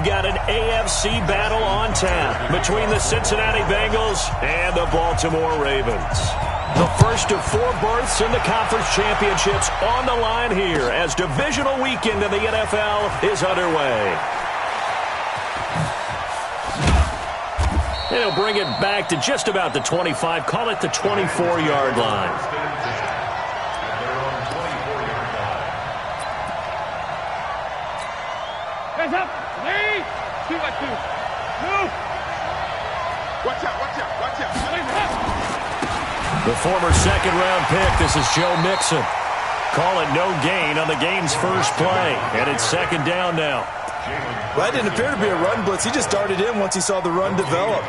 got an AFC battle on tap between the Cincinnati Bengals and the Baltimore Ravens. The first of 4 berths in the conference championships on the line here as divisional weekend in the NFL is underway. And he'll bring it back to just about the 25, call it the 24-yard line. Hands up, lead, 2-by-2, move. Watch out, watch out, watch out. The former second-round pick, this is Joe Mixon. Call it no gain on the game's first play, and it's second down now. Well, that didn't appear to be a run blitz. He just darted in once he saw the run develop.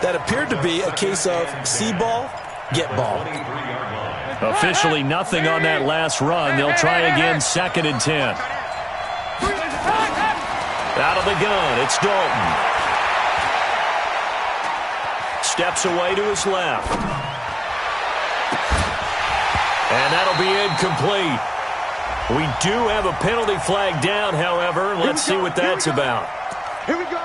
That appeared to be a case of see ball, get ball. Officially nothing on that last run. They'll try again, 2nd and 10. Out of the gun, it's Dalton. Steps away to his left. And that'll be incomplete. We do have a penalty flag down, however. Let's see what that's about. Here we go.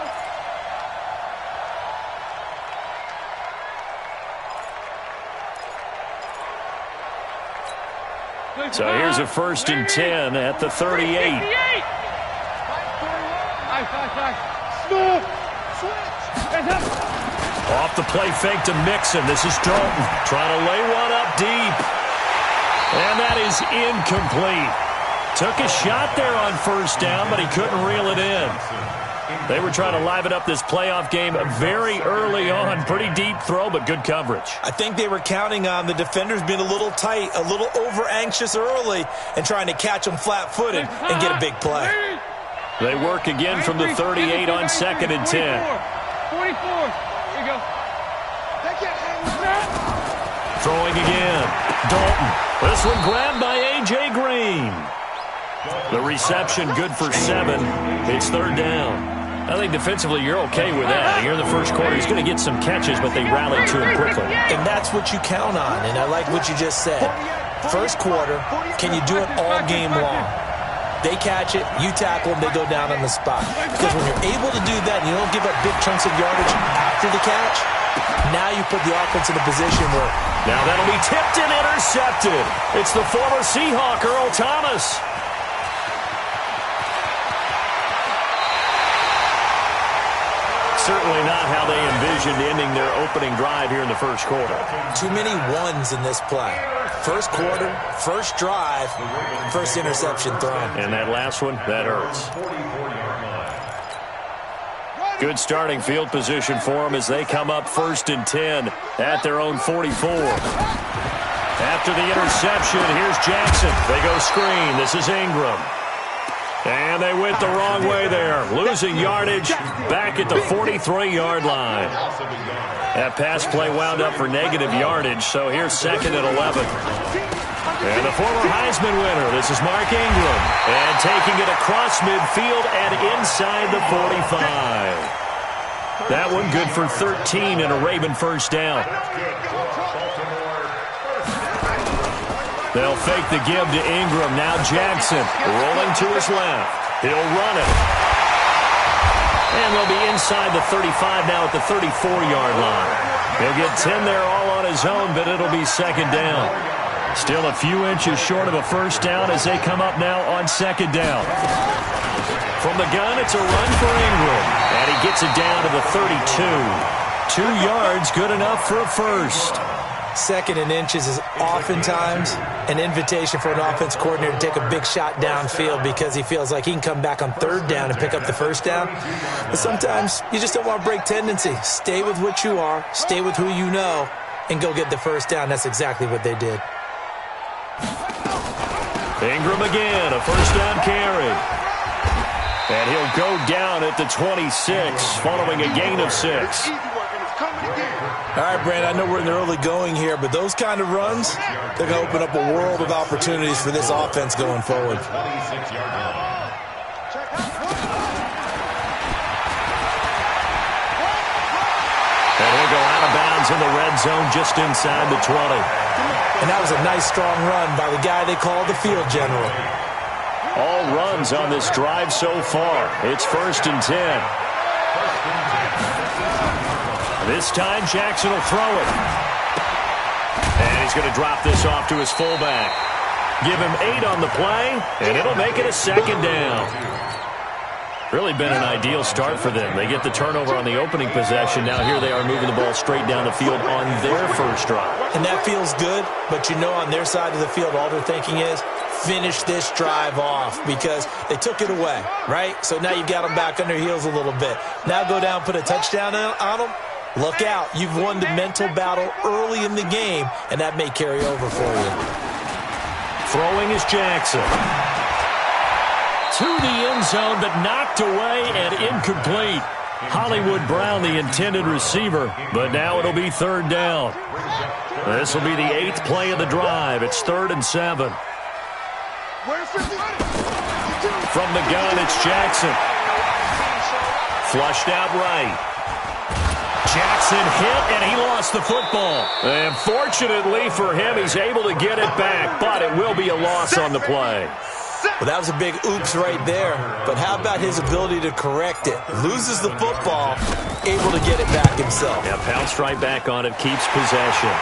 So here's a 1st and 10 at the 38. Off the play fake to Mixon. This is Dalton trying to lay one up deep. And that is incomplete. Took a shot there on 1st down, but he couldn't reel it in. They were trying to liven up this playoff game very early on. Pretty deep throw, but good coverage. I think they were counting on the defenders being a little tight, a little over-anxious early, and trying to catch them flat-footed and get a big play. They work again from the 38 on 2nd and 10. 44. Here you go. Throwing again. Dalton. This one grabbed by A.J. Green. The reception good for 7. It's 3rd down. I think defensively you're okay with that. Here in the first quarter, he's going to get some catches, but they rallied to him quickly. And that's what you count on, and I like what you just said. First quarter, can you do it all game long? They catch it, you tackle them, they go down on the spot. Because when you're able to do that and you don't give up big chunks of yardage after the catch, now you put the offense in a position where... Now that'll be tipped and intercepted. It's the former Seahawk, Earl Thomas. Certainly not how they envisioned ending their opening drive here in the first quarter. Too many ones in this play. First quarter, first drive, first interception thrown. And that last one, that hurts. Good starting field position for them as they come up 1st and 10 at their own 44. After the interception, here's Jackson. They go screen. This is Ingram. And they went the wrong way there. Losing yardage back at the 43-yard line. That pass play wound up for negative yardage, so here's 2nd and 11. And the former Heisman winner, this is Mark Ingram. And taking it across midfield and inside the 45. That one good for 13 and a Raven first down. They'll fake the give to Ingram. Now Jackson rolling to his left. He'll run it. And they'll be inside the 35 now at the 34-yard line. He'll get 10 there all on his own, but it'll be 2nd down. Still a few inches short of a first down as they come up now on 2nd down. From the gun, it's a run for Ingram. And he gets it down to the 32. 2 yards, good enough for a first. 2nd and inches is oftentimes an invitation for an offense coordinator to take a big shot downfield because he feels like he can come back on 3rd down and pick up the first down. But sometimes you just don't want to break tendency. Stay with what you are, stay with who you know, and go get the first down. That's exactly what they did. Ingram again, a first down carry. And he'll go down at the 26 following a gain of 6. All right, Brand, I know we're in the early going here, but those kind of runs, they're going to open up a world of opportunities for this offense going forward. And he'll go out of bounds in the red zone just inside the 20. And that was a nice, strong run by the guy they call the field general. All runs on this drive so far. It's 1st and 10. This time, Jackson will throw it. And he's going to drop this off to his fullback. Give him 8 on the play, and it'll make it a 2nd down. Really been an ideal start for them. They get the turnover on the opening possession. Now here they are moving the ball straight down the field on their first drive. And that feels good, but you know on their side of the field, all they're thinking is, finish this drive off because they took it away, right? So now you've got them back on their heels a little bit. Now go down, put a touchdown on them. Look out. You've won the mental battle early in the game, and that may carry over for you. Throwing is Jackson. To the end zone, but knocked away and incomplete. Hollywood Brown, the intended receiver, but now it'll be 3rd down. This will be the 8th play of the drive. It's 3rd and 7. From the gun, it's Jackson. Flushed out right. Jackson hit, and he lost the football. And fortunately for him, he's able to get it back, but it will be a loss on the play. Well, that was a big oops right there. But how about his ability to correct it? Loses the football, able to get it back himself. Yeah, pounced right back on it, keeps possession.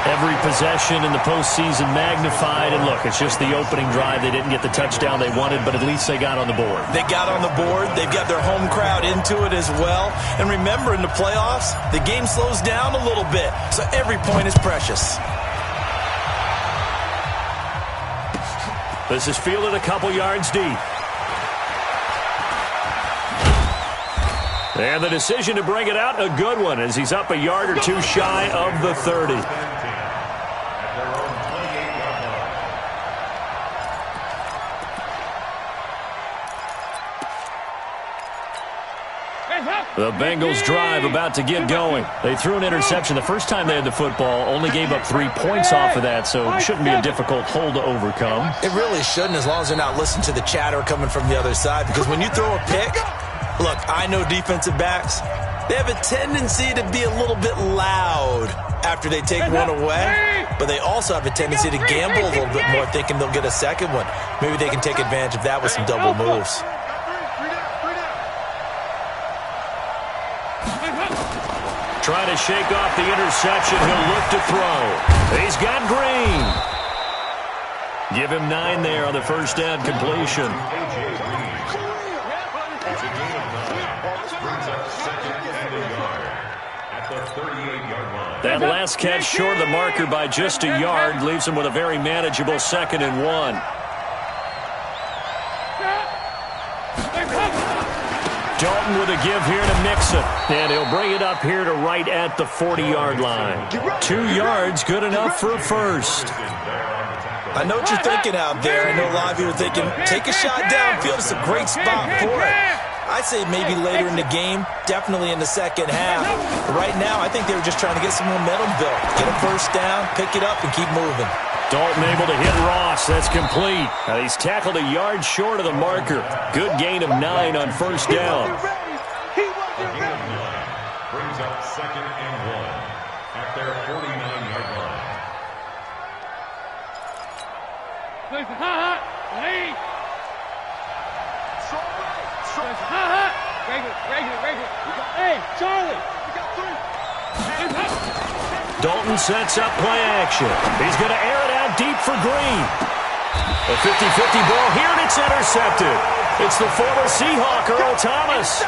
Every possession in the postseason magnified. And look, it's just the opening drive. They didn't get the touchdown they wanted, but at least they got on the board. They got on the board. They've got their home crowd into it as well. And remember, in the playoffs, the game slows down a little bit. So every point is precious. This is fielded a couple yards deep. And the decision to bring it out, a good one, as he's up a yard or two shy of the 30. The Bengals drive about to get going. They threw an interception the first time they had the football, only gave up 3 points off of that, so it shouldn't be a difficult hole to overcome. It really shouldn't, as long as they're not listening to the chatter coming from the other side, because when you throw a pick, look, I know defensive backs, they have a tendency to be a little bit loud after they take one away, but they also have a tendency to gamble a little bit more, thinking they'll get a second one. Maybe they can take advantage of that with some double moves. Trying to shake off the interception. He'll look to throw. He's got Green. Give him 9 there on the first down completion. That last catch short of the marker by just a yard leaves him with a very manageable 2nd and 1. Dalton with a give here to Mixon. And he'll bring it up here to right at the 40-yard line. 2 yards, good enough for a first. I know what you're thinking out there. I know a lot of you are thinking, take a shot downfield. It's a great spot for it. I'd say maybe later in the game, definitely in the second half. But right now, I think they were just trying to get some momentum built. Get a first down, pick it up, and keep moving. Dalton able to hit Ross. That's complete. He's tackled a yard short of the marker. Good gain of 9 on first down. Brings up 2nd and 1 at their 49-yard line. Hey, Charlie. Dalton sets up play action. He's going to air it out deep for Green. A 50-50 ball here, and it's intercepted. It's the former Seahawk, Earl Thomas.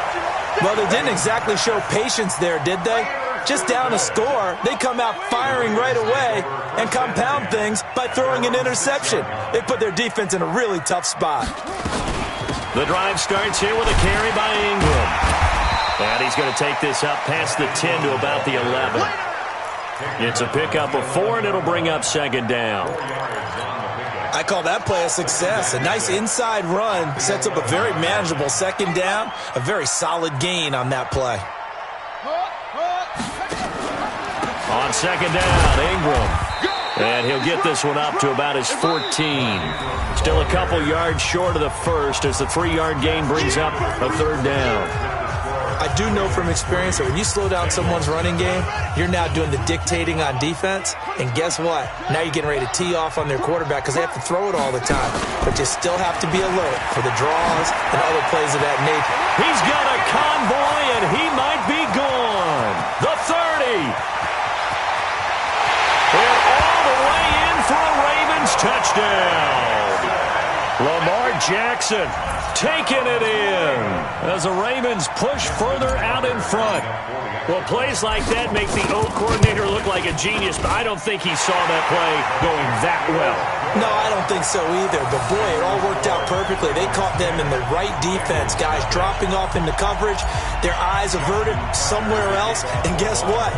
Well, they didn't exactly show patience there, did they? Just down a score, they come out firing right away and compound things by throwing an interception. They put their defense in a really tough spot. The drive starts here with a carry by Ingram. And he's going to take this up past the 10 to about the 11. It's a pickup of 4, and it'll bring up 2nd down. I call that play a success. A nice inside run sets up a very manageable 2nd down. A very solid gain on that play. On 2nd down, Ingram. And he'll get this one up to about his 14. Still a couple yards short of the first as the 3-yard gain brings up a 3rd down. I do know from experience that when you slow down someone's running game, you're now doing the dictating on defense. And guess what? Now you're getting ready to tee off on their quarterback because they have to throw it all the time. But you still have to be alert for the draws and other plays of that nature. He's got a convoy, and he might be gone. The 30. And all the way in for a Ravens touchdown. Lamar Jackson taking it in as the Ravens push further out in front. Well, plays like that make the O coordinator look like a genius, but I don't think he saw that play going that well. No, I don't think so either. But, boy, it all worked out perfectly. They caught them in the right defense. Guys dropping off into coverage, their eyes averted somewhere else. And guess what?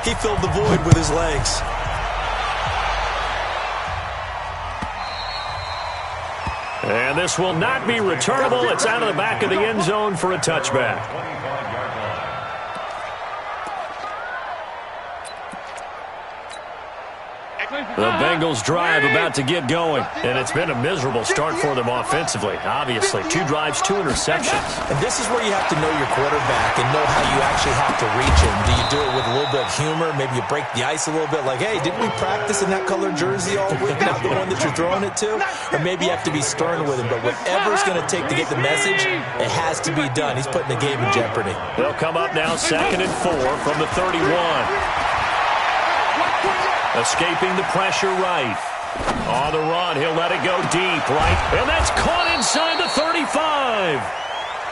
He filled the void with his legs. And this will not be returnable. It's out of the back of the end zone for a touchback. The Bengals drive about to get going, and it's been a miserable start for them offensively. Obviously, 2 drives, 2 interceptions. And this is where you have to know your quarterback and know how you actually have to reach him. Do you do it with a little bit of humor? Maybe you break the ice a little bit like, hey, didn't we practice in that colored jersey all week, not the one that you're throwing it to? Or maybe you have to be stern with him. But whatever it's going to take to get the message, it has to be done. He's putting the game in jeopardy. They'll come up now 2nd and 4 from the 31. Escaping the pressure right. On the run, he'll let it go deep, right? And that's caught inside the 35.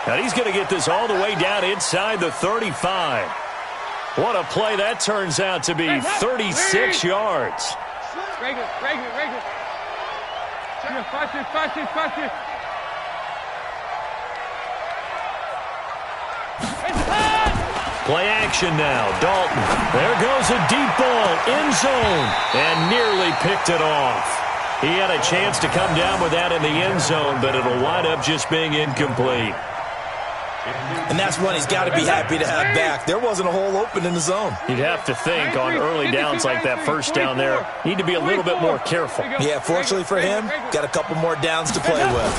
And he's going to get this all the way down inside the 35. What a play that turns out to be, 36 yards. Regular. Fast it. Play action now. Dalton. There goes a deep ball. End zone. And nearly picked it off. He had a chance to come down with that in the end zone, but it'll wind up just being incomplete. And that's one he's got to be happy to have back. There wasn't a hole open in the zone. You'd have to think on early downs like that first down there, need to be a little bit more careful. Yeah, fortunately for him, got a couple more downs to play with.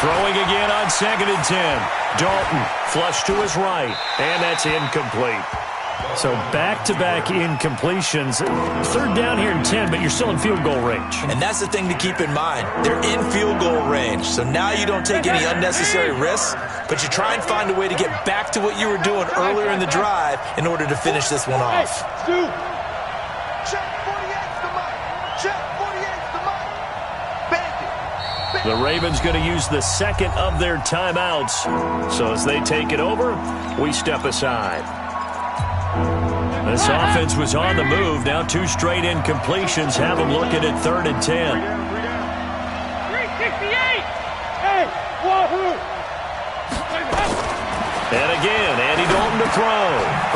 Throwing again on 2nd and 10. Dalton, flush to his right, and that's incomplete. So back-to-back incompletions. 3rd down here and 10, but you're still in field goal range. And that's the thing to keep in mind. They're in field goal range, so now you don't take any unnecessary risks, but you try and find a way to get back to what you were doing earlier in the drive in order to finish this one off. The Ravens going to use the 2nd of their timeouts. So as they take it over, we step aside. This offense was on the move. Now 2 straight incompletions have them looking at 3rd and 10. 368! Hey, wahoo! And again, Andy Dalton to throw.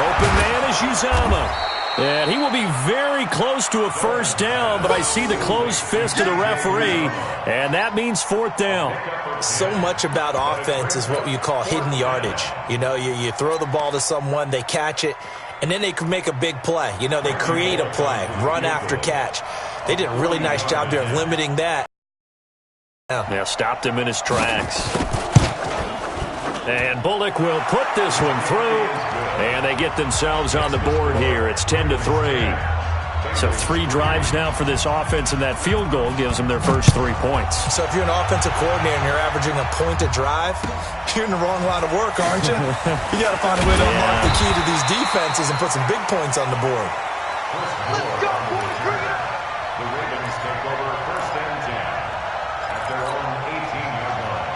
Open man is Uzomah. And he will be very close to a 1st down, but I see the closed fist of the referee, and that means 4th down. So much about offense is what you call hidden yardage. You know, you throw the ball to someone, they catch it, and then they can make a big play. You know, they create a play, run after catch. They did a really nice job there of limiting that. Yeah, stopped him in his tracks. And Bullock will put this one through, and they get themselves on the board here. It's 10-3. So 3 drives now for this offense, and that field goal gives them their first 3 points. So if you're an offensive coordinator and you're averaging a point a drive, you're in the wrong line of work, aren't you? You got to find a way to unlock the key to these defenses and put some big points on the board. Let's go, boys. Bring it up. The Ravens take over 1st and 10 at their own 18-yard line.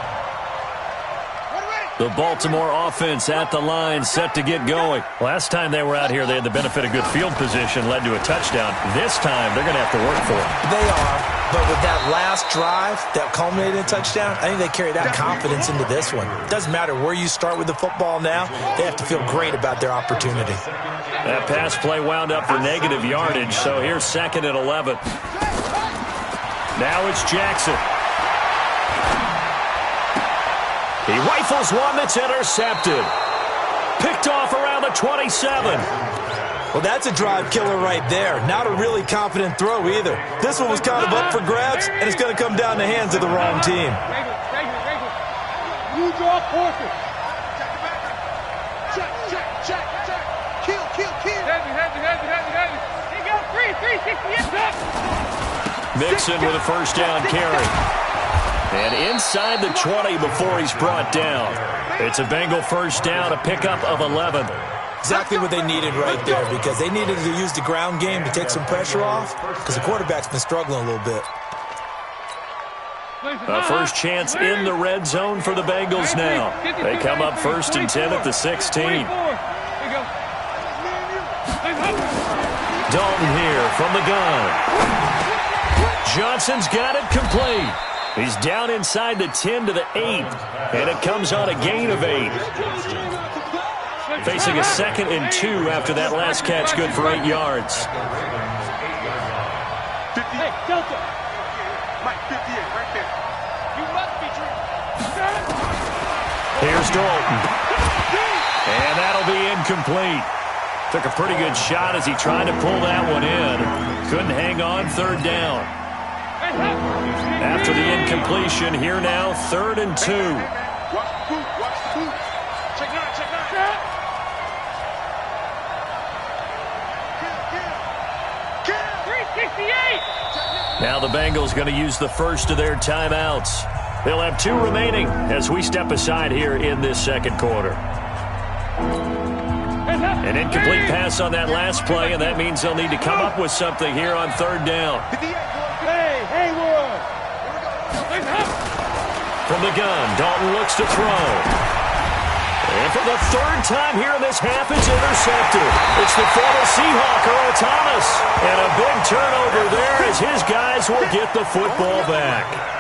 The Baltimore offense at the line, set to get going. Last time they were out here, they had the benefit of good field position, led to a touchdown. This time, they're going to have to work for it. They are, but with that last drive that culminated in a touchdown, I think they carry that confidence into this one. It doesn't matter where you start with the football now, they have to feel great about their opportunity. That pass play wound up for negative yardage, so here's 2nd and 11. Now it's Jackson. He rifles one that's intercepted. Picked off around the 27. Well, that's a drive killer right there. Not a really confident throw either. This one was kind of up for grabs, and it's going to come down the hands of the wrong team. You draw courses. Mixon with a first down carry. And inside the 20 before he's brought down. It's a Bengal first down, a pickup of 11. Exactly what they needed right there, because they needed to use the ground game to take some pressure off, because the quarterback's been struggling a little bit. A first chance in the red zone for the Bengals now. They come up first and 10 at the 16. Dalton here from the gun. Johnson's got it complete. He's down inside the 10 to the 8, and it comes on a gain of 8. Facing a 2nd and 2 after that last catch, good for 8 yards. Hey, Delta. Mike, 58, right there. You must be true. Here's Dalton. And that'll be incomplete. Took a pretty good shot as he tried to pull that one in. Couldn't hang on, 3rd down. After the incompletion, here now, 3rd and 2. Watch the boot, watch the boot. Check 9, check 9. Now the Bengals going to use the first of their timeouts. They'll have 2 remaining as we step aside here in this 2nd quarter. An incomplete pass on that last play, and that means they'll need to come up with something here on 3rd down. From the gun, Dalton looks to throw. And for the 3rd time here in this half, it's intercepted. It's the former Seahawk, Earl Thomas. And a big turnover there as his guys will get the football back.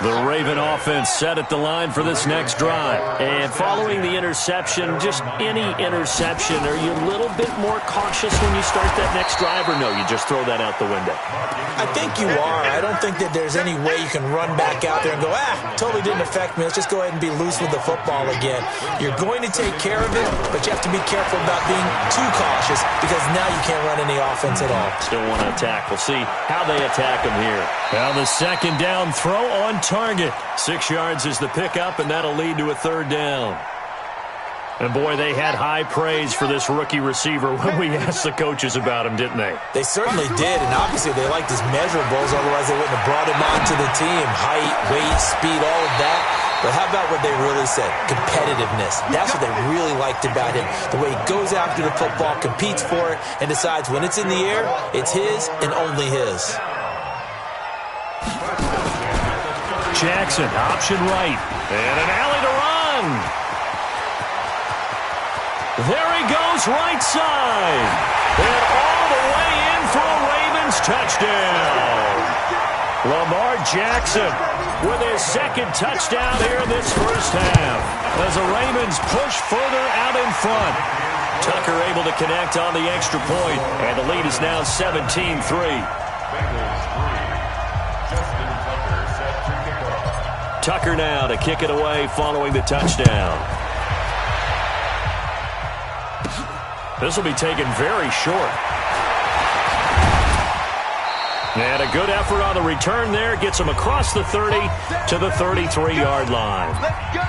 The Raven offense set at the line for this next drive. And following the interception, just any interception, are you a little bit more cautious when you start that next drive, or no, you just throw that out the window? I think you are. I don't think that there's any way you can run back out there and go, totally didn't affect me. Let's just go ahead and be loose with the football again. You're going to take care of it, but you have to be careful about being too cautious, because now you can't run any offense at all. Still want to attack. We'll see how they attack them here. Now the 2nd down throw on target. 6 yards is the pickup, and that'll lead to a 3rd down. And, boy, they had high praise for this rookie receiver when we asked the coaches about him, didn't they? They certainly did, and obviously they liked his measurables, otherwise they wouldn't have brought him onto the team. Height, weight, speed, all of that. But how about what they really said? Competitiveness. That's what they really liked about him. The way he goes after the football, competes for it, and decides when it's in the air, it's his and only his. Jackson, option right, and an alley to run. There he goes, right side. And all the way in for a Ravens touchdown. Lamar Jackson with his 2nd touchdown here in this first half, as the Ravens push further out in front. Tucker able to connect on the extra point, and the lead is now 17-3. Tucker now to kick it away following the touchdown. This will be taken very short. And a good effort on the return there. Gets him across the 30 to the 33-yard line. Let's go.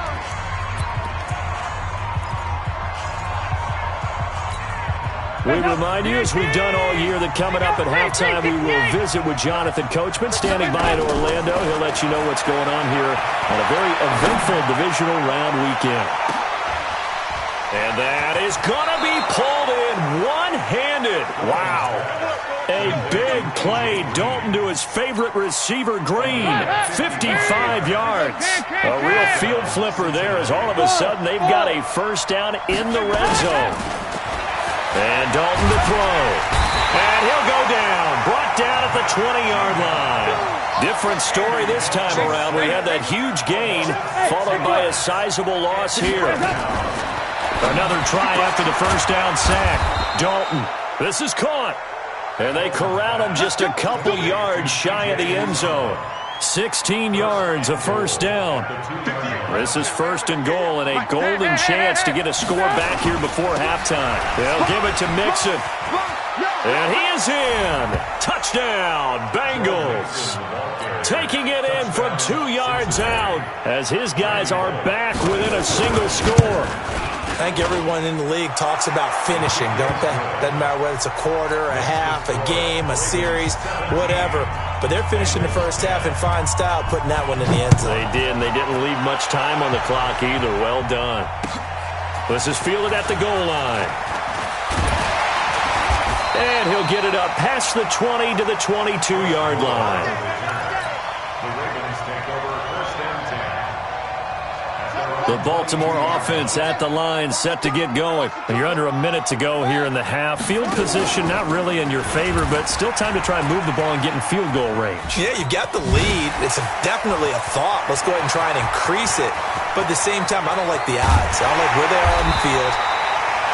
We remind you, as we've done all year, that coming up at halftime, we will visit with Jonathan Coachman, standing by in Orlando. He'll let you know what's going on here on a very eventful divisional round weekend. And that is going to be pulled in one-handed. Wow. A big play. Dalton to his favorite receiver, Green. 55 yards. A real field flipper there, as all of a sudden they've got a first down in the red zone. And Dalton to throw. And he'll go down. Brought down at the 20-yard line. Different story this time around. We had that huge gain, followed by a sizable loss here. Another try after the first down sack. Dalton. This is caught. And they corral him just a couple yards shy of the end zone. 16 yards, a first down. This is 1st and goal, and a golden chance to get a score back here before halftime. They'll give it to Mixon. And he is in. Touchdown, Bengals. Taking it in from 2 yards out as his guys are back within a single score. I think everyone in the league talks about finishing, don't they? Doesn't matter whether it's a quarter, a half, a game, a series, whatever. But they're finishing the first half in fine style, putting that one in the end zone. They did, and they didn't leave much time on the clock either. Well done. This is fielded at the goal line. And he'll get it up past the 20 to the 22-yard line. The Ravens take over first and 10. The Baltimore offense at the line, set to get going. You're under a minute to go here in the half. Field position not really in your favor, but still time to try and move the ball and get in field goal range. Yeah, you've got the lead. It's definitely a thought. Let's go ahead and try and increase it. But at the same time, I don't like the odds. I don't like where they are on the field.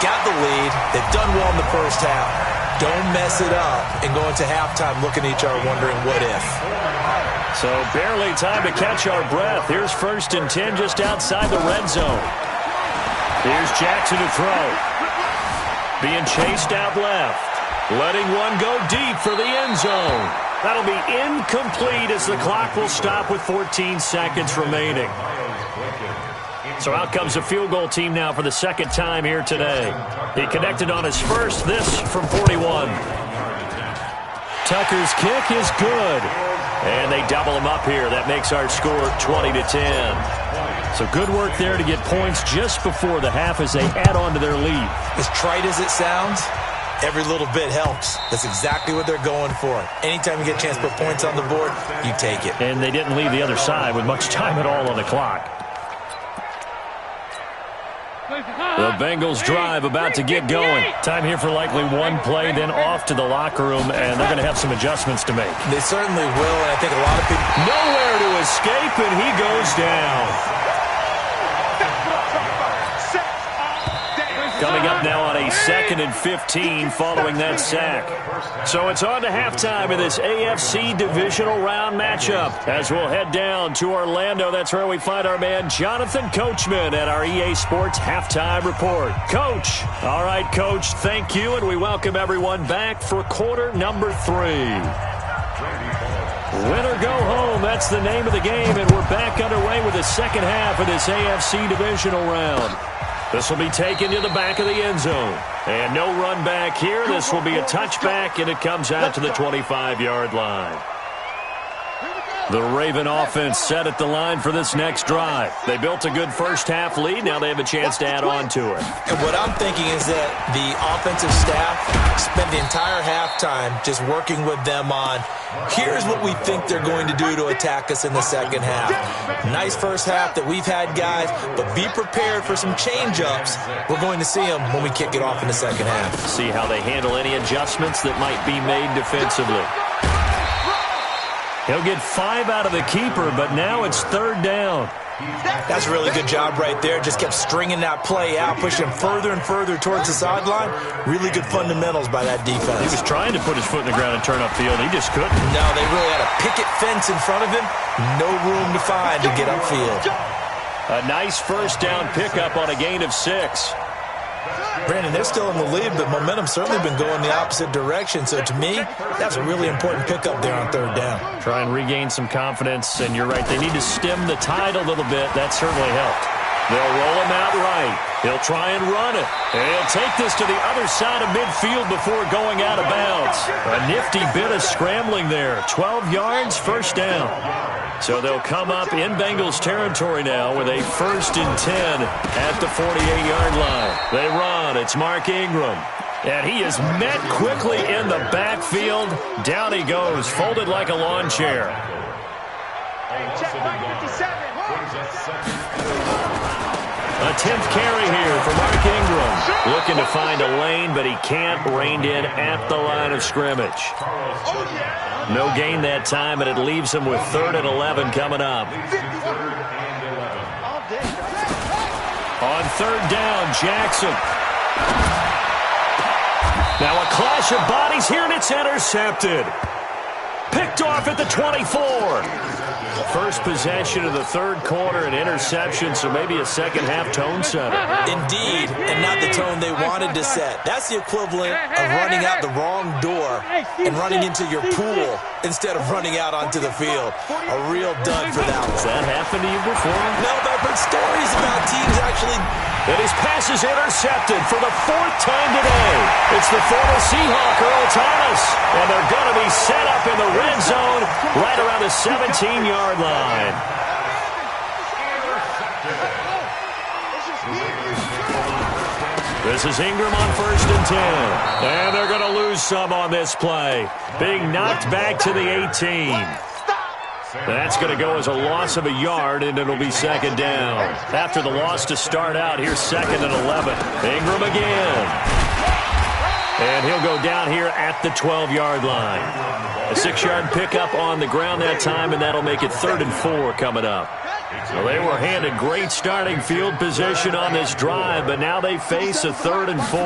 Got the lead. They've done well in the first half. Don't mess it up and go into halftime looking at each other wondering what if. So barely time to catch our breath. Here's first and 10 just outside the red zone. Here's Jackson to throw. Being chased out left. Letting one go deep for the end zone. That'll be incomplete as the clock will stop with 14 seconds remaining. So out comes the field goal team now for the second time here today. He connected on his first, this from 41. Tucker's kick is good. And they double him up here. That makes our score 20-10. So good work there to get points just before the half as they add on to their lead. As trite as it sounds, every little bit helps. That's exactly what they're going for. Anytime you get a chance to put points on the board, you take it. And they didn't leave the other side with much time at all on the clock. The Bengals drive about to get going. Time here for likely one play, then off to the locker room, and they're going to have some adjustments to make. They certainly will, and I think a lot of people... Nowhere to escape, and he goes down. Coming up now on a 2nd and 15 following that sack. So it's on to halftime in this AFC divisional round matchup. As we'll head down to Orlando, that's where we find our man Jonathan Coachman at our EA Sports Halftime Report. Coach. All right, Coach, thank you, and we welcome everyone back for quarter number 3. Win or go home, that's the name of the game, and we're back underway with the second half of this AFC divisional round. This will be taken to the back of the end zone. And no run back here. This will be a touchback, and it comes out to the 25-yard line. The Raven offense set at the line for this next drive. They built a good first-half lead. Now they have a chance to add on to it. And what I'm thinking is that the offensive staff spent the entire halftime just working with them on, here's what we think they're going to do to attack us in the second half. Nice first half that we've had, guys, but be prepared for some change-ups. We're going to see them when we kick it off in the second half. See how they handle any adjustments that might be made defensively. He'll get 5 out of the keeper, but now it's 3rd down. That's a really good job right there. Just kept stringing that play out, pushing him further and further towards the sideline. Really good fundamentals by that defense. He was trying to put his foot in the ground and turn upfield. He just couldn't. No, they really had a picket fence in front of him. No room to find to get upfield. A nice first down pickup on a gain of 6. Brandon, they're still in the lead, but momentum's certainly been going the opposite direction. So to me, that's a really important pickup there on 3rd down. Try and regain some confidence, and you're right. They need to stem the tide a little bit. That certainly helped. They'll roll him out right. He'll try and run it. And he'll take this to the other side of midfield before going out of bounds. A nifty bit of scrambling there. 12 yards, first down. So they'll come up in Bengals territory now with a 1st and 10 at the 48-yard line. They run. It's Mark Ingram. And he is met quickly in the backfield. Down he goes, folded like a lawn chair. A 10th carry here for Mark Ingram. Looking to find a lane, but he can't. Reined in at the line of scrimmage. No gain that time, and it leaves him with 3rd and 11 coming up. On 3rd down, Jackson. Now a clash of bodies here, and it's intercepted. Picked off at the 24. First possession of the 3rd quarter, an interception, so maybe a second-half tone setter. Indeed, and not the tone they wanted to set. That's the equivalent of running out the wrong door and running into your pool instead of running out onto the field. A real dud for that one. Has that happened to you before? No, but I've heard stories about teams actually And his pass is intercepted for the 4th time today. It's the former Seahawk, Earl Thomas. And they're going to be set up in the red zone right around the 17-yard line. This is Ingram on 1st and 10. And they're going to lose some on this play. Being knocked back to the 18. That's going to go as a loss of a yard, and it'll be 2nd down. After the loss to start out, here's 2nd and 11. Ingram again. And he'll go down here at the 12-yard line. A 6-yard pickup on the ground that time, and that'll make it 3rd and 4 coming up. Well, they were handed great starting field position on this drive, but now they face a 3rd and 4.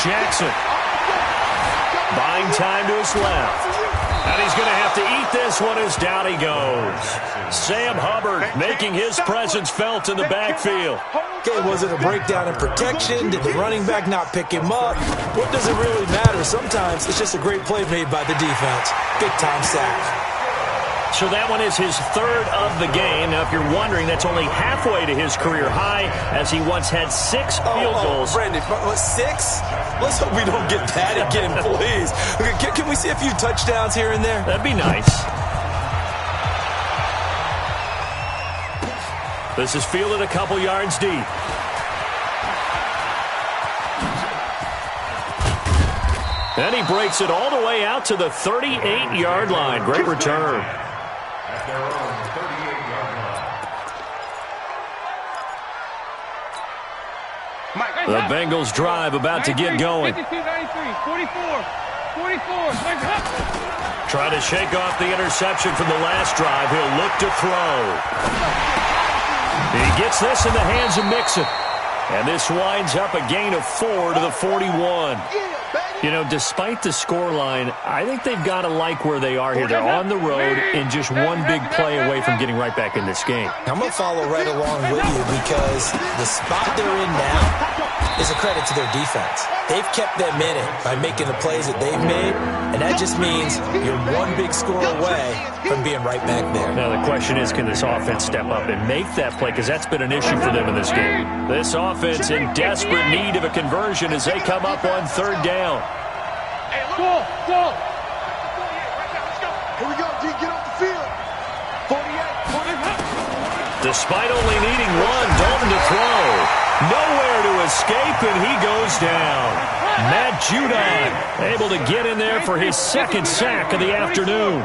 Jackson buying time to his left. And he's going to have to eat this one as down he goes. Sam Hubbard making his presence felt in the backfield. Okay, was it a breakdown in protection? Did the running back not pick him up? What does it really matter? Sometimes it's just a great play made by the defense. Big-time sack. So that one is his 3rd of the game. Now, if you're wondering, that's only halfway to his career high, as he once had 6 field goals. Brandon, 6? Let's hope we don't get that again, please. Okay, can we see a few touchdowns here and there? That'd be nice. This is fielded a couple yards deep. And he breaks it all the way out to the 38-yard line. Great return. At their own 38-yard line. The Bengals drive about to get going. 52, 93, 44. Try to shake off the interception from the last drive. He'll look to throw. He gets this in the hands of Mixon. And this winds up a gain of 4 to the 41. You know, despite the scoreline, I think they've got to like where they are here. They're on the road and just one big play away from getting right back in this game. I'm going to follow right along with you because the spot they're in now is a credit to their defense. They've kept them in it by making the plays that they've made, and that just means you're one big score away from being right back there. Now, the question is, can this offense step up and make that play? Because that's been an issue for them in this game. This offense in desperate need of a conversion as they come up on 3rd down. Go! Here we go, D. Get off the field. 48. Despite only needing one, Dalton to throw. Nowhere to escape, and he goes down. Matt Judon able to get in there for his 2nd sack of the afternoon.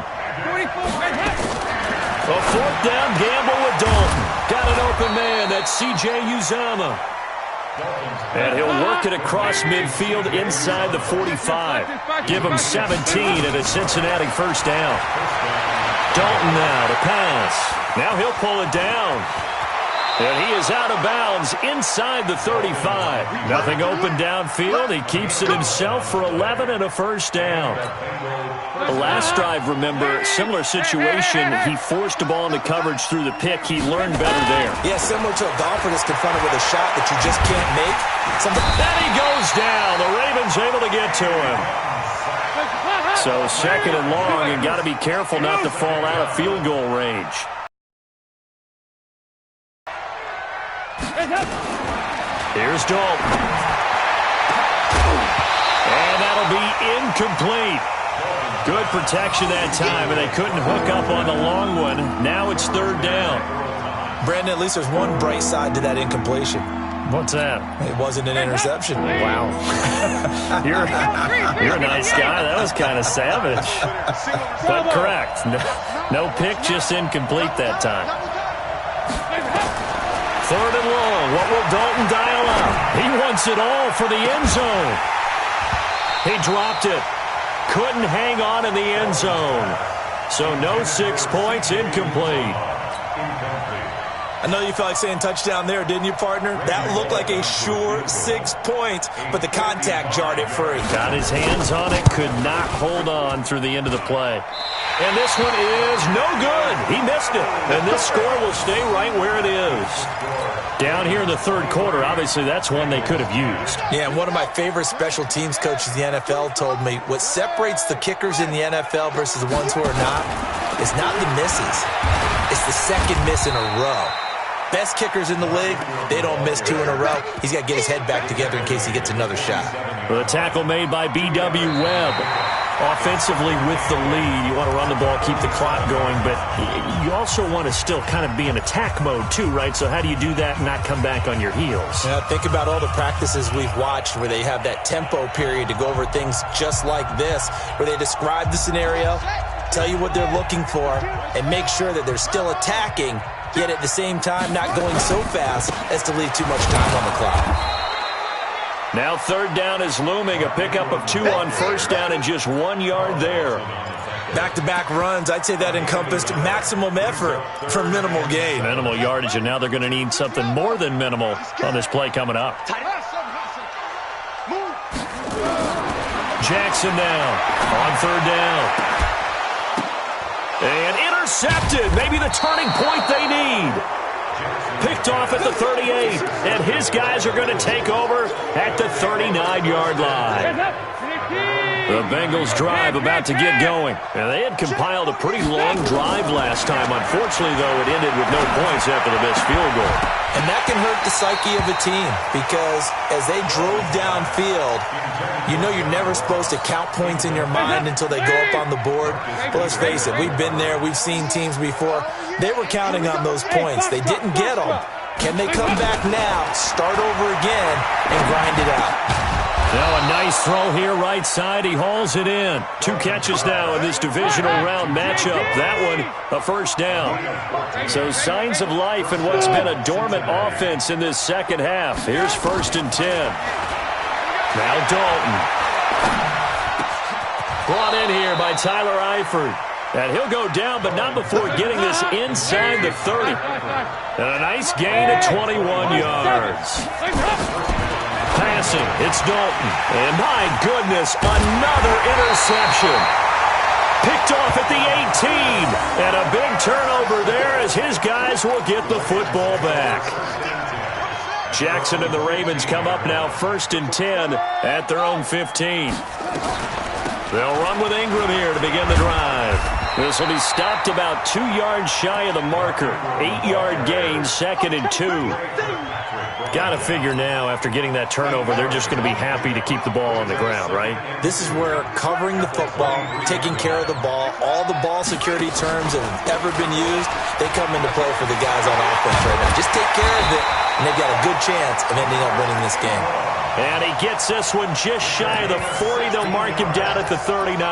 A 4th down gamble with Dalton. Got an open man. That's C.J. Uzomah. And he'll work it across midfield inside the 45. Give him 17 at a Cincinnati 1st down. Dalton now to pass. Now he'll pull it down. And he is out of bounds inside the 35. Nothing open downfield. He keeps it himself for 11 and a 1st down. The last drive, remember, similar situation. He forced the ball into coverage through the pick. He learned better there. Yeah, similar to a golfer that's confronted with a shot that you just can't make. Then he goes down. The Ravens able to get to him. So 2nd and long, and got to be careful not to fall out of field goal range. Here's Dalton. And that'll be incomplete. Good protection that time, and they couldn't hook up on the long one. Now it's 3rd down. Brandon, at least there's one bright side to that incompletion. What's that? It wasn't an interception. Wow. You're a nice guy. That was kind of savage. But correct. No pick, just incomplete that time. 3rd and long. What will Dalton dial up? He wants it all for the end zone. He dropped it. Couldn't hang on in the end zone. So no 6 points, incomplete. I know you felt like saying touchdown there, didn't you, partner? That looked like a sure 6 points, but the contact jarred it free. Got his hands on it, could not hold on through the end of the play. And this one is no good. He missed it. And this score will stay right where it is. Down here in the 3rd quarter, obviously that's one they could have used. Yeah, and one of my favorite special teams coaches in the NFL told me what separates the kickers in the NFL versus the ones who are not is not the misses. It's the second miss in a row. Best kickers in the league, they don't miss 2 in a row. He's got to get his head back together in case he gets another shot. The tackle made by B.W. Webb. Offensively with the lead, you want to run the ball, keep the clock going, but you also want to still kind of be in attack mode too, right? So how do you do that and not come back on your heels? Yeah, think about all the practices we've watched where they have that tempo period to go over things just like this, where they describe the scenario, tell you what they're looking for, and make sure that they're still attacking, yet at the same time not going so fast as to leave too much time on the clock. Now third down is looming, a pickup of 2 on first down and just 1 yard there. Back-to-back runs, I'd say that encompassed maximum effort for minimal gain. Minimal yardage, and now they're going to need something more than minimal on this play coming up. Jackson now on third down. And intercepted, maybe the turning point they need. Picked off at the 38, and his guys are going to take over at the 39-yard line. The Bengals drive about to get going. And they had compiled a pretty long drive last time. Unfortunately, though, it ended with no points after the missed field goal. And that can hurt the psyche of a team because as they drove downfield, you know you're never supposed to count points in your mind until they go up on the board. But let's face it, we've been there. We've seen teams before. They were counting on those points. They didn't get them. Can they come back now, start over again, and grind it out? Now a nice throw here right side. He hauls it in. 2 catches now in this divisional round matchup. That one, a first down. So signs of life in what's been a dormant offense in this second half. Here's 1st and 10. Now Dalton. Brought in here by Tyler Eifert. And he'll go down, but not before getting this inside the 30. And a nice gain of 21 yards. Passing, it's Dalton. And my goodness, another interception. Picked off at the 18. And a big turnover there as his guys will get the football back. Jackson and the Ravens come up now 1st and 10 at their own 15. They'll run with Ingram here to begin the drive. This will be stopped about 2 yards shy of the marker. 8-yard gain, 2nd and 2. Got to figure now, after getting that turnover, they're just going to be happy to keep the ball on the ground, right? This is where covering the football, taking care of the ball, all the ball security terms that have ever been used, they come into play for the guys on offense right now. Just take care of it, and they've got a good chance of ending up winning this game. And he gets this one just shy of the 40. They'll mark him down at the 39.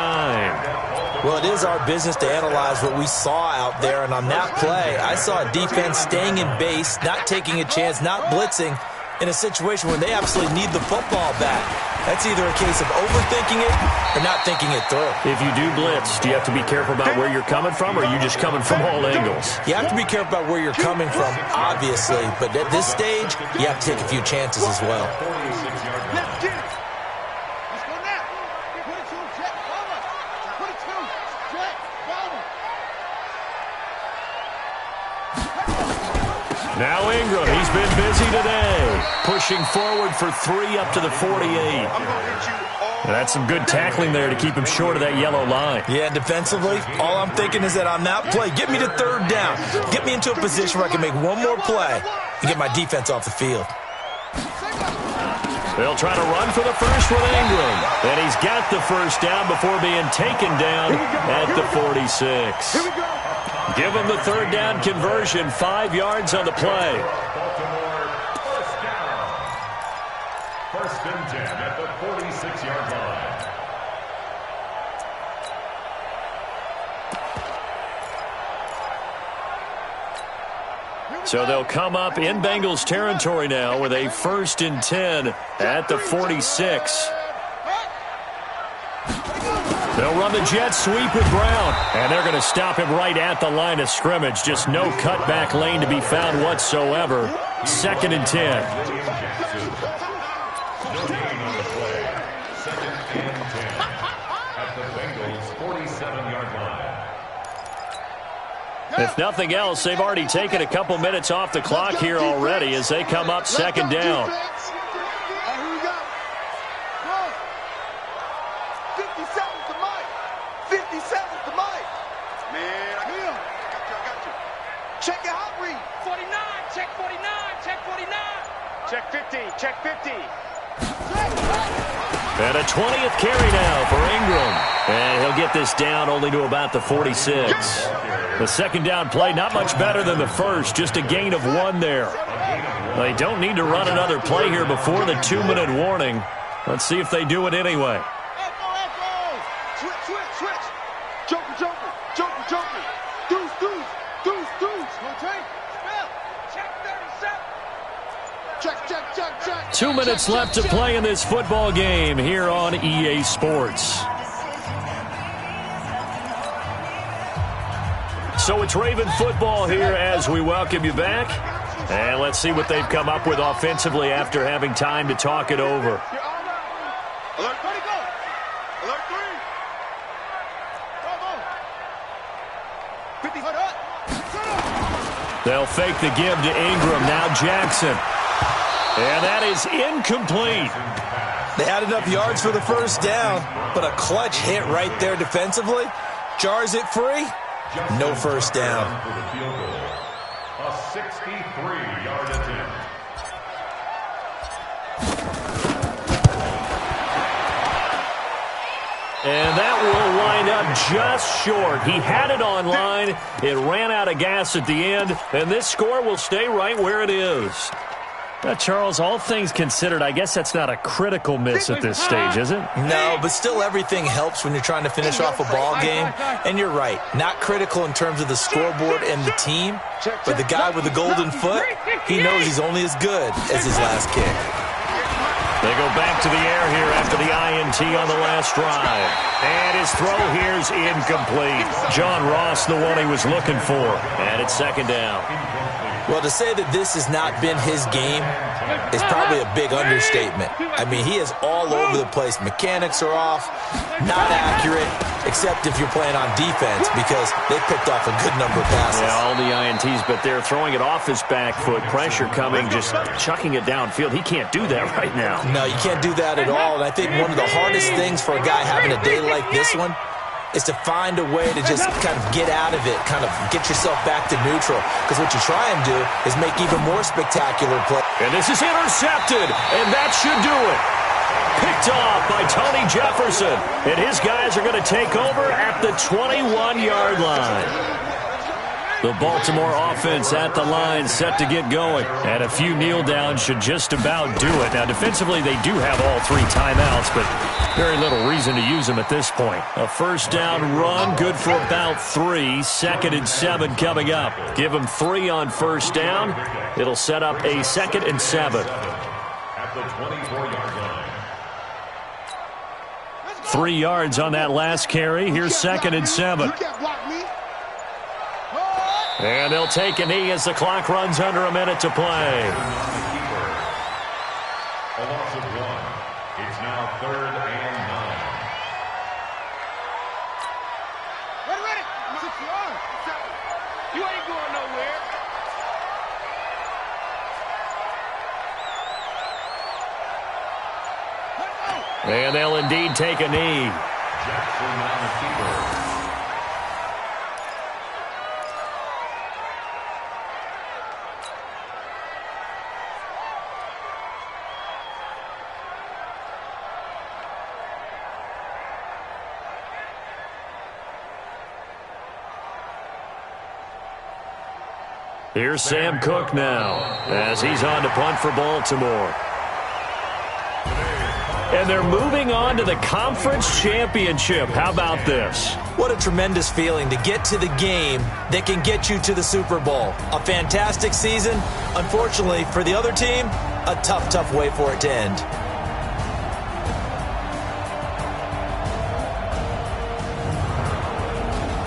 Well, it is our business to analyze what we saw out there, and on that play, I saw a defense staying in base, not taking a chance, not blitzing in a situation where they absolutely need the football back. That's either a case of overthinking it or not thinking it through. If you do blitz, do you have to be careful about where you're coming from, or are you just coming from all angles? You have to be careful about where you're coming from, obviously, but at this stage, you have to take a few chances as well. Let's get it. Let's go now. 22, Jet, forward. 22, Jet, forward. Now Ingram, he's been busy today. Pushing forward for 3 up to the 48. And that's some good tackling there to keep him short of that yellow line. Yeah, defensively, all I'm thinking is that on that play, get me to 3rd down. Get me into a position where I can make one more play and get my defense off the field. They'll try to run for the first with Ingram. And he's got the first down before being taken down at the 46. Here we go. Give him the 3rd down conversion, 5 yards on the play. Baltimore, first down. 1st and 10 at the 46-yard line. So they'll come up in Bengals territory now with a 1st and 10 at the 46. They'll run the jet sweep with Brown, and they're going to stop him right at the line of scrimmage. Just no cutback lane to be found whatsoever. 2nd and 10. No gain on the play. 2nd and 10 at the Bengals' 47-yard line. If nothing else, they've already taken a couple minutes off the clock here already as they come up 2nd down. Here we go. 50 seconds to Mike. 50 seconds to Mike. Man, I got you. Check your hot read. 49. Check Check 49. Check 50. Check 50. And a 20th carry now for Ingram. And he'll get this down only to about the 46. The second down play, not much better than the first, just a gain of 1 there. They don't need to run another play here before the 2-minute warning. Let's see if they do it anyway. Switch, switch, switch. Joker, joker, joker, joker. Deuce, deuce, deuce, deuce. Okay? Spell. Check 37. Check, check, check, check. 2 minutes left to play in this football game here on EA Sports. So it's Raven football here as we welcome you back. And let's see what they've come up with offensively after having time to talk it over. Alert, ready, go. Alert 3. Go, go. 50, hold up. They'll fake the give to Ingram. Now Jackson. And that is incomplete. They had enough yards for the first down, but a clutch hit right there defensively. Jars it free. No first down. A 63-yard attempt. And that will wind up just short. He had it on line. It ran out of gas at the end, and this score will stay right where it is. Charles, all things considered, I guess that's not a critical miss at this stage, is it? No, but still everything helps when you're trying to finish off a ball game. And you're right, not critical in terms of the scoreboard and the team, but the guy with the golden foot, he knows he's only as good as his last kick. They go back to the air here after the INT on the last drive. And his throw here's incomplete. John Ross, the one he was looking for. And it's second down. Well, to say that this has not been his game is probably a big understatement. I mean, he is all over the place. Mechanics are off, not accurate, except if you're playing on defense because they picked off a good number of passes. Yeah, all the INTs, but they're throwing it off his back foot. Pressure coming, just chucking it downfield. He can't do that right now. No, you can't do that at all. And I think one of the hardest things for a guy having a day like this one is to find a way to just kind of get out of it, kind of get yourself back to neutral. Because what you try and do is make even more spectacular plays. And this is intercepted, and that should do it. Picked off by Tony Jefferson. And his guys are going to take over at the 21-yard line. The Baltimore offense at the line set to get going. And a few kneel downs should just about do it. Now, defensively, they do have all 3 timeouts, but very little reason to use them at this point. A first down run, good for about 3. 2nd and 7 coming up. Give them 3 on first down. It'll set up a 2nd and 7. At the 24-yard line. 3 yards on that last carry. Here's 2nd and 7. And they'll take a knee as the clock runs under a minute to play. A loss of 1. It's now 3rd and 9. Ready. 6 yards. You ain't going nowhere. And they'll indeed take a knee. Jackson on the keeper. Here's Sam Cook now as he's on to punt for Baltimore. And they're moving on to the conference championship. How about this? What a tremendous feeling to get to the game that can get you to the Super Bowl. A fantastic season. Unfortunately, for the other team, a tough way for it to end.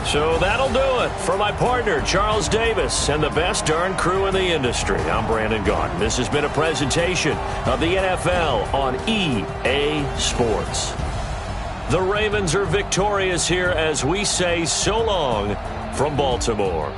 So that'll do it for my partner, Charles Davis, and the best darn crew in the industry. I'm Brandon Gaudin. This has been a presentation of the NFL on EA Sports. The Ravens are victorious here as we say so long from Baltimore.